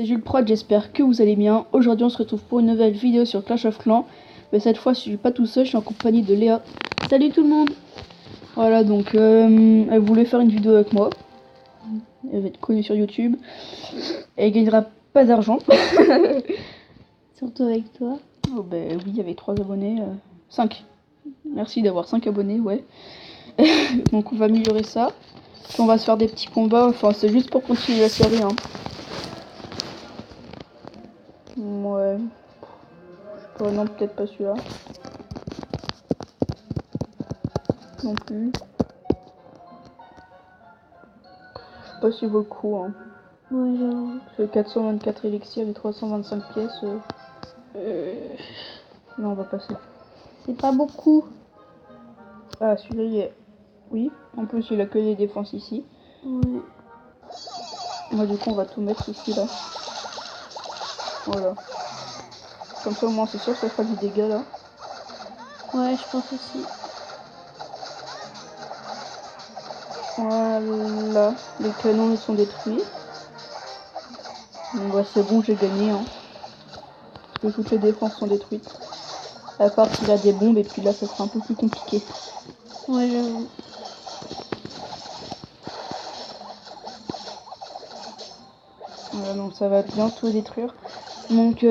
c'est Jules Prod, j'espère que vous allez bien. Aujourd'hui on se retrouve pour une nouvelle vidéo sur Clash of Clans. Mais cette fois je suis pas tout seul, je suis en compagnie de Léa. Salut tout le monde. Voilà, donc elle voulait faire une vidéo avec moi. Elle va être connue sur YouTube. Elle gagnera pas d'argent. Surtout avec toi. Oh ben oui, avec 3 abonnés. 5. Merci d'avoir 5 abonnés, ouais. Donc on va améliorer ça. Puis on va se faire des petits combats, enfin c'est juste pour continuer la série, hein. Ouais. Je sais pas, non, peut-être pas celui-là. Non plus. Je sais pas s'il vaut le coup, hein. Ouais, j'avoue. C'est 424 élixirs et 325 pièces. Non, on va passer. C'est pas beaucoup. Ah, celui-là, il est... Oui, en plus il a que les défenses ici. Ouais. Moi, du coup, on va tout mettre ici, là. Voilà. Comme ça, au moins, c'est sûr que ça fera du dégât, là. Ouais, je pense aussi. Voilà. Les canons, ils sont détruits. Bon, bah, c'est bon, j'ai gagné, hein. Parce que toutes les défenses sont détruites. À part s'il a des bombes, et puis là, ça sera un peu plus compliqué. Ouais, j'avoue. Voilà, donc ça va bien tout détruire. Donc,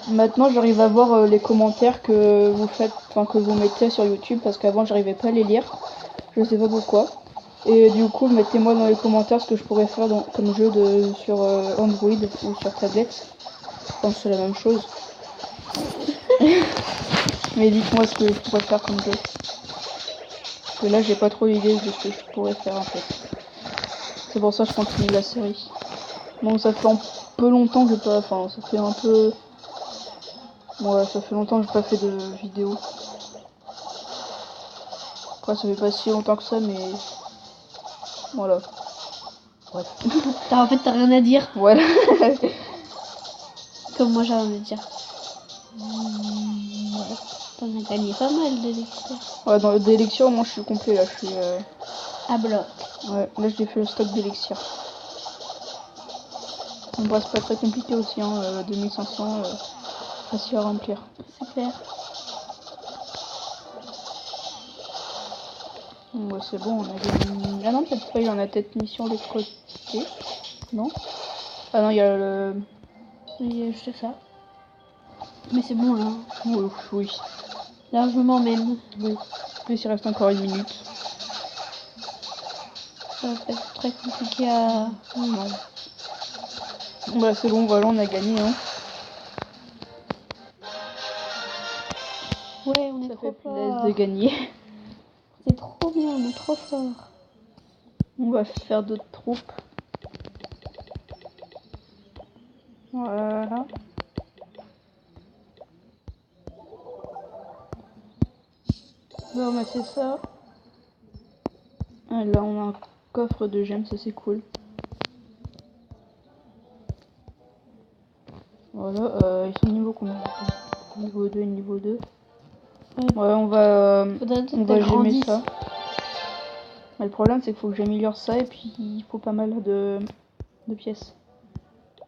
maintenant, j'arrive à voir les commentaires que vous faites, enfin, que vous mettez sur YouTube, parce qu'avant, j'arrivais pas à les lire. Je sais pas pourquoi. Et du coup, mettez-moi dans les commentaires ce que je pourrais faire comme jeu sur Android ou sur tablette. Je pense que c'est la même chose. Mais dites-moi ce que je pourrais faire comme jeu. Parce que là, j'ai pas trop d'idées de ce que je pourrais faire en fait. C'est pour ça que je continue la série. Bon, ça fait un peu longtemps que j'ai pas... Enfin, ça fait un peu... Ouais, ça fait longtemps que j'ai pas fait de vidéo. Après, ça fait pas si longtemps que ça, mais... Voilà. Bref. En fait, t'as rien à dire. Voilà. Comme moi, j'ai rien à dire. Ouais. T'en as gagné pas mal d'élections. Ouais, dans le d'élixir, moi je suis complet là. Je suis... À bloc. Ouais, là j'ai fait le stock d'élixir. Bon, c'est pas très compliqué aussi, hein. 2500, facile à remplir. C'est clair. Ouais, c'est bon, on a gagné. Ah non, peut-être pas, il y en a peut-être mis sur les côtés. Non? Ah non, il y a le... Oui, je sais ça. Mais c'est bon, là. Oh, oui. Largement même. Oui. Plus il reste encore 1 minute. Ça va pas être très compliqué à... Non. Bah c'est bon, voilà, on a gagné, hein. Ouais, on est Ça trop fait plaisir fort. de gagner. C'est trop bien, on est trop fort. On va faire d'autres troupes. Voilà. Bon, bah c'est ça. Ah, là, on a un coffre de gemmes, ça c'est cool. Voilà, ils sont niveau combien? Niveau 2 et niveau 2. Ouais, on va gemmer ça. Mais le problème, c'est qu'il faut que j'améliore ça et puis il faut pas mal de pièces.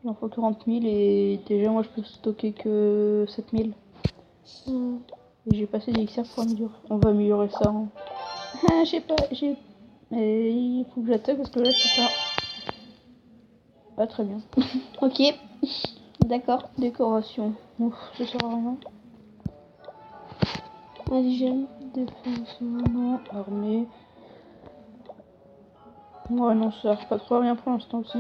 Il en faut 40 000 et déjà, moi, je peux stocker que 7 000. Et j'ai passé d'élixir pour améliorer. On va améliorer ça. Hein. Ah, je sais pas, mais il faut que j'attaque parce que là, je sais pas. Ah, très bien. Ok. D'accord. Décoration. Ouf, ça sert à rien. Indigène. Défense, non. Armée. Ouais, non, ça sert pas trop à rien pour l'instant aussi.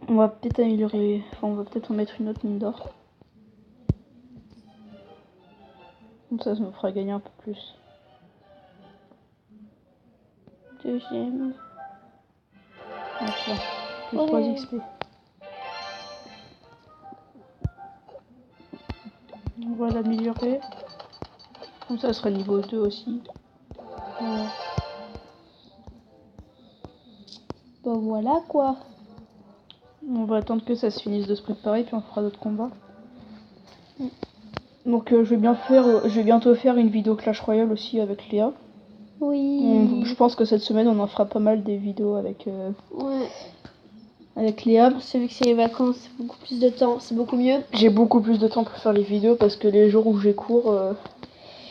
On va peut-être améliorer. Enfin, on va peut-être en mettre une autre mine d'or. Comme ça nous fera gagner un peu plus. Deuxième. Voilà. Plus Ouais. 3 XP. On va l'améliorer. Comme ça sera niveau 2 aussi. Voilà. Bah voilà quoi. On va attendre que ça se finisse de se préparer puis on fera d'autres combats. Donc je vais bientôt faire une vidéo Clash Royale aussi avec Léa. Oui. Je pense que cette semaine, on en fera pas mal des vidéos avec, Ouais. avec Léa. C'est vu que c'est les vacances, c'est beaucoup plus de temps, c'est beaucoup mieux. J'ai beaucoup plus de temps pour faire les vidéos parce que les jours où j'ai cours,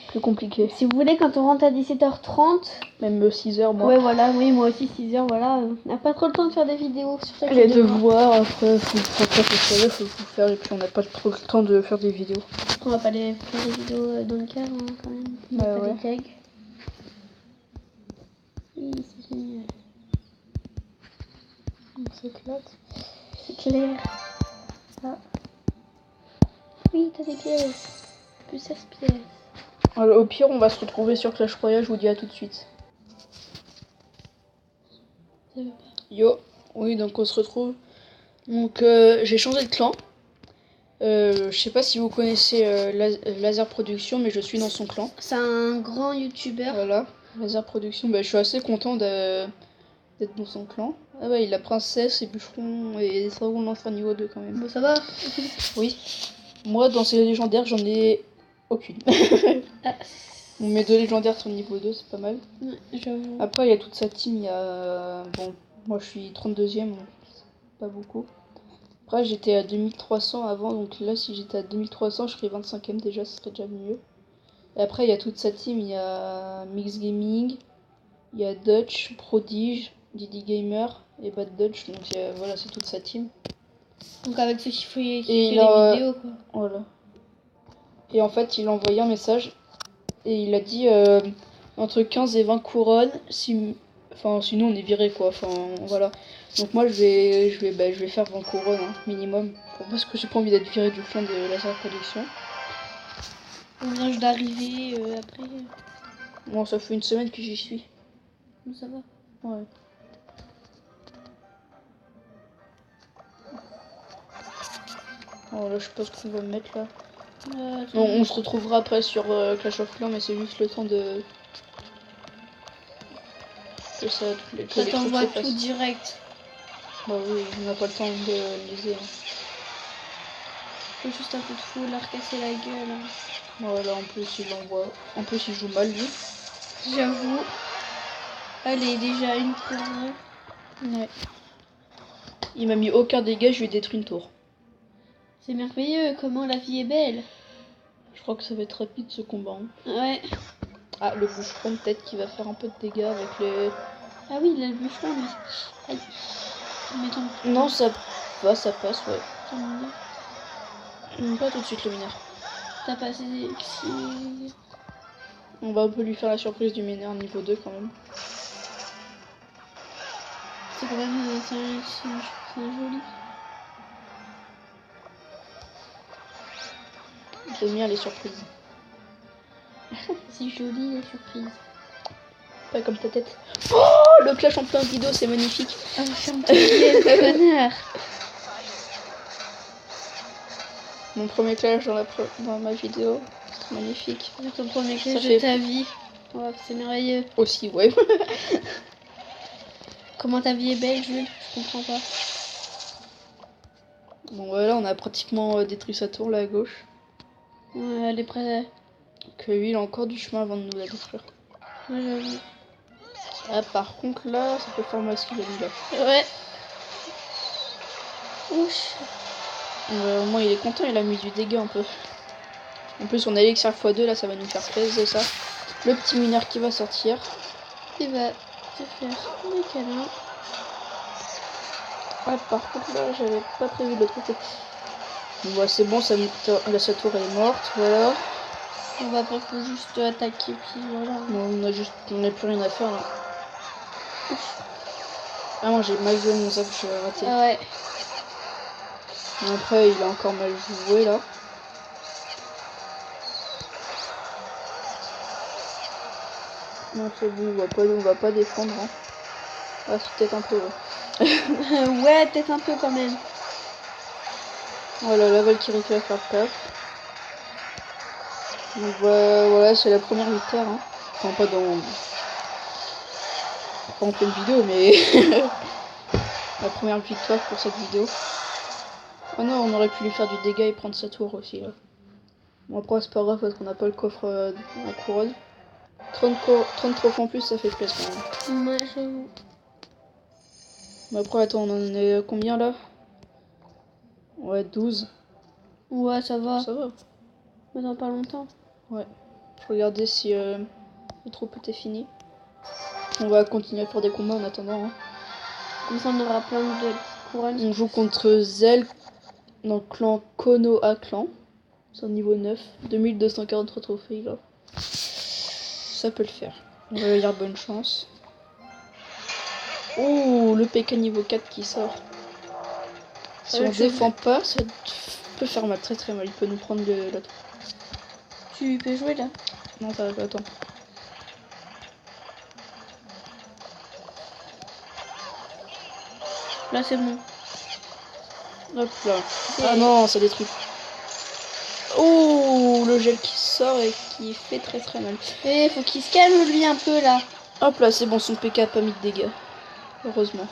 plus compliqué. Si vous voulez, quand on rentre à 17h30... Même 6h, moi. Ouais, voilà, oui, moi aussi, 6h, voilà. On n'a pas trop le temps de faire des vidéos. Sur Les devoirs, après, faut faire, et puis on n'a pas trop le temps de faire des vidéos. On va pas les faire des vidéos dans le car, hein, quand même. On Bah pas ouais. des tags. Oui, c'est génial. On s'éclate. C'est clair. Ah. Oui, t'as des pièces. Plus 16 pièces. Alors, au pire, on va se retrouver sur Clash Royale, je vous dis à tout de suite. Yo, oui, donc on se retrouve. Donc, j'ai changé de clan. Je sais pas si vous connaissez Laser Production, mais je suis dans son clan. C'est un grand youtubeur. Voilà, Laser Production. Bah, je suis assez content d'être dans son clan. Ah ouais, il a princesse et bûcheron et dragon lance niveau 2 quand même. Bon, ça va. Oui. Moi, dans ces légendaires, j'en ai aucune. Ah. Mes 2 légendaires sont niveau 2, c'est pas mal. Ouais, j'avoue. Après, il y a toute sa team. Il y a. Bon, moi je suis 32e, donc pas beaucoup. Après, j'étais à 2300 avant, donc là, si j'étais à 2300, je serais 25e déjà, ce serait déjà mieux. Et après, il y a toute sa team. Il y a Mix Gaming, il y a Dutch, Prodige, Didi Gamer et Bad Dutch. Donc voilà, c'est toute sa team. Donc avec ceux qui font les vidéos, quoi. Voilà. Et en fait, il a envoyé un message et il a dit entre 15 et 20 couronnes, sinon on est viré quoi. Enfin voilà. Donc moi je vais faire 20 couronnes hein, minimum. Parce que j'ai pas envie d'être viré du clan de Laser Production. On vient d'arriver après. Bon, ça fait une semaine que j'y suis. Bon, ça va. Ouais. Oh là, je sais pas ce qu'on va mettre là. Non, on se retrouvera après sur Clash of Clans, mais c'est juste le temps de. Que ça, ça t'envoie tout direct. Bah oui, on n'a pas le temps de liser. Hein. Faut juste un peu de fou, leur casser la gueule. Hein. Voilà, en plus il envoie. En plus il joue mal lui. J'avoue. Allez, déjà une couronne. Ouais. Il m'a mis aucun dégât, je lui ai détruit une tour. C'est merveilleux, comment la vie est belle. Je crois que ça va être rapide ce combat. Hein. Ouais. Ah, le bûcheron peut-être qui va faire un peu de dégâts avec les... Ah oui, il a le bûcheron lui. Aïe. Non, ça va, ça passe, ouais. Pas tout de suite le mineur. T'as passé... On va un peu lui faire la surprise du mineur niveau 2 quand même. C'est quand même... c'est un joli. J'aime bien les surprises. C'est joli les surprises. Pas comme ta tête. Oh, le clash en plein vidéo, c'est magnifique. Ah, ferme ta gueule, connard. Mon premier clash dans ma vidéo. C'est magnifique. C'est ton premier clash de ta vie. Ouais, c'est merveilleux. Aussi, ouais. Comment ta vie est belle, Jules? Je comprends pas. Bon, voilà, on a pratiquement détruit sa tour là à gauche. Ouais, elle est prête. Que lui, il a encore du chemin avant de nous la détruire. Ouais, j'avoue. Ah, par contre, là, ça peut faire mal ce qu'il a mis là. Ouais. Ouch. Au moins, il est content, il a mis du dégât un peu. En plus, on a élixir x2, là, ça va nous faire plaisir, ça. Le petit mineur qui va sortir. Il va te faire des câlins. Ah, par contre, là, j'avais pas prévu de l'autre côté. Bon, bah, c'est bon, sa tour est morte, voilà. On va pas juste attaquer, puis voilà. Bon, on n'a plus rien à faire, là. Ah, moi, j'ai mal joué mon zap, je vais rater. Ah ouais. Après, il a encore mal joué, là. Non, c'est bon, on va pas défendre. Hein. Ah, c'est peut-être un peu. Ouais, ouais, peut-être un peu quand même. Voilà, la Valkyrie qui va faire le taf. Donc voilà, c'est la première victoire. Hein. Enfin, pas en pleine vidéo, mais la première victoire pour cette vidéo. Oh non, on aurait pu lui faire du dégât et prendre sa tour aussi. Là. Bon, après, c'est pas grave parce qu'on n'a pas le coffre en couronne. 30 trophées en plus, ça fait plaisir quand même. Ouais, j'avoue. Mais après, attends, on en est à combien là? Ouais, 12. Ouais, ça va. Ça va. Mais dans pas longtemps. Ouais. Faut regarder si le troupeau est fini. On va continuer à faire des combats en attendant. Hein. Comme ça, on aura plein de couronnes. On joue contre Zel dans le clan Konoha Clan. C'est au niveau 9. 2243 trophées là. Ça peut le faire. On va dire bonne chance. Oh, le PK niveau 4 qui sort. Si on défend pas, ça peut faire mal, très très mal. Il peut nous prendre la tour. Tu peux jouer là? Non, ça va, attends. Là, c'est bon. Hop là. Ah non, ça détruit. Oh, le gel qui sort et qui fait très très mal. Eh, faut qu'il se calme lui un peu là. Hop là, c'est bon, son PK a pas mis de dégâts. Heureusement.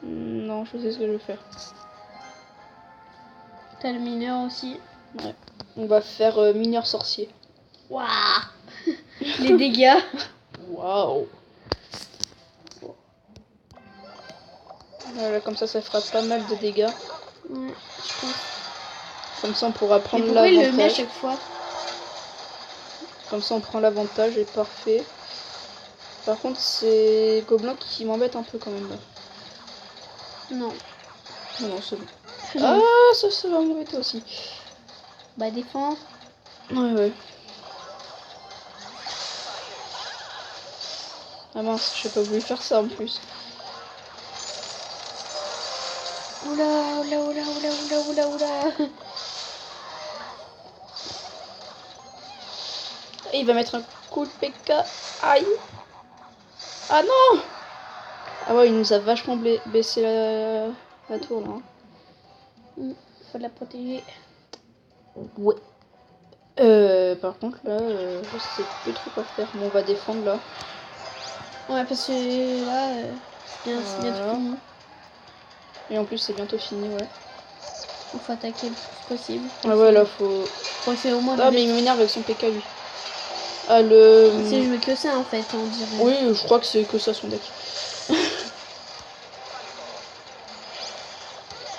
Non, je sais ce que je vais faire. T'as le mineur aussi. Ouais. On va faire mineur sorcier. Waouh. Les dégâts. Waouh. Voilà, comme ça fera pas mal de dégâts. Ouais, je pense. Comme ça, on pourra prendre l'avantage. Mais pourquoi il le met à l'avantage. chaque fois? Comme ça, on prend l'avantage et parfait. Par contre, c'est Gobelin qui m'embête un peu quand même. Là. Non. Non, non, c'est bon. Ah, ça va m'embêter aussi. Bah, défends. Ouais, ouais. Ah mince, j'ai pas voulu faire ça en plus. Oula, oula, oula, oula, oula, oula, oula. Et il va mettre un coup de PK. Aïe. Ah non. Ah ouais, il nous a vachement baissé la tour là. Hein. Faut la protéger. Ouais. Par contre là, je sais plus trop quoi faire. Bon, on va défendre là. Ouais, parce que là, c'est bientôt fini. Et en plus, c'est bientôt fini, ouais. Il faut attaquer le plus possible. Ah ouais, là, faut... essayer au moins Ah, mais il m'énerve avec son PK, lui. Ah, le... C'est joué que ça, en fait, on dirait. Oui, je crois que c'est que ça, son deck.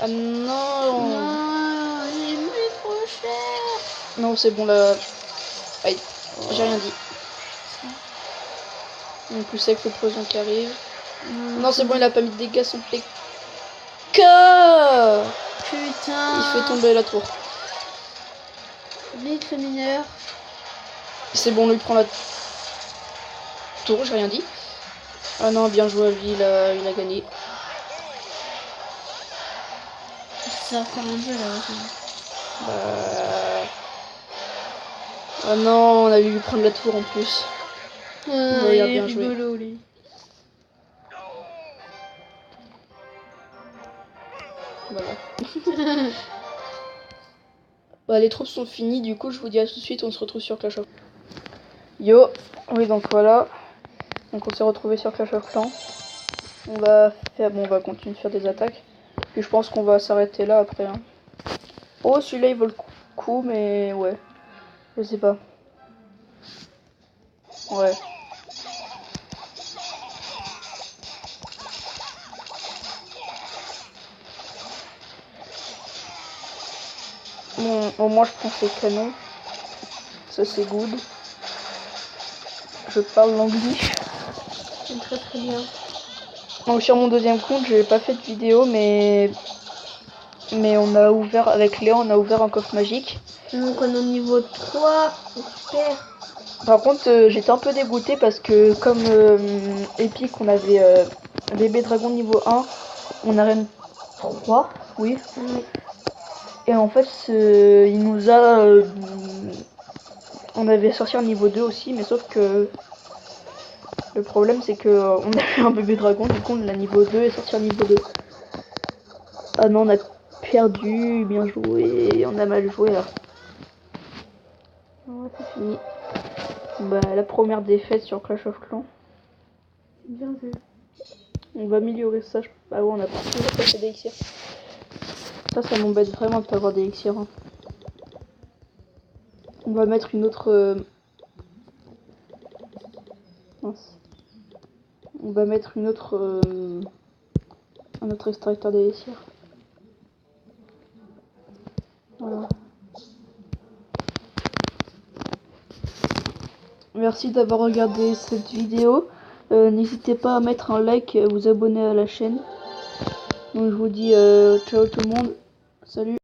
Ah non. Non, j'ai mis trop cher. Non, c'est bon, là... Aïe, j'ai rien dit. En plus, avec le poison qui arrive. Non, c'est bon, il a pas mis de dégâts, son PK. Putain. Il fait tomber la tour. Vite le mineur. C'est bon, lui prend la tour, j'ai rien dit. Ah non, bien joué à lui, il a gagné. Ça va faire un jeu là. Ah non, on a dû lui prendre la tour en plus. Ouais, il est bien rigolo, lui. Voilà. Bah, les troupes sont finies, du coup je vous dis à tout de suite, on se retrouve sur Clash of Clans. Yo, oui donc voilà. Donc on s'est retrouvé sur Clash of Clans. On va continuer de faire des attaques. Puis je pense qu'on va s'arrêter là après. Hein. Oh, celui-là il vaut le coup, mais ouais. Je sais pas. Ouais. Bon, au moins je prends ces canons. Ça c'est good. Je parle l'anglais. C'est très très bien. Donc sur mon deuxième compte, j'ai pas fait de vidéo, mais on a ouvert, avec Léon, on a ouvert un coffre magique. Donc on est au niveau 3, super. Par contre, j'étais un peu dégoûtée parce que comme Epic, on avait bébé dragon niveau 1, on a reine 3, oui. Et en fait, il nous a... on avait sorti un niveau 2 aussi, mais sauf que le problème c'est que on avait un bébé dragon, du coup on l'a niveau 2 et sorti un niveau 2. Ah non, on a perdu, bien joué, on a mal joué là. Ouais, c'est fini. Bah, la première défaite sur Clash of Clans. Bien vu. On va améliorer ça. Ah ouais, on a pas fait d'élixir. Ça m'embête vraiment de pas avoir d'élixir. Hein. On va mettre une autre... mince. On va mettre une autre... un autre extracteur des lessières. Voilà. Merci d'avoir regardé cette vidéo. N'hésitez pas à mettre un like et à vous abonner à la chaîne. Donc je vous dis ciao tout le monde. Salut.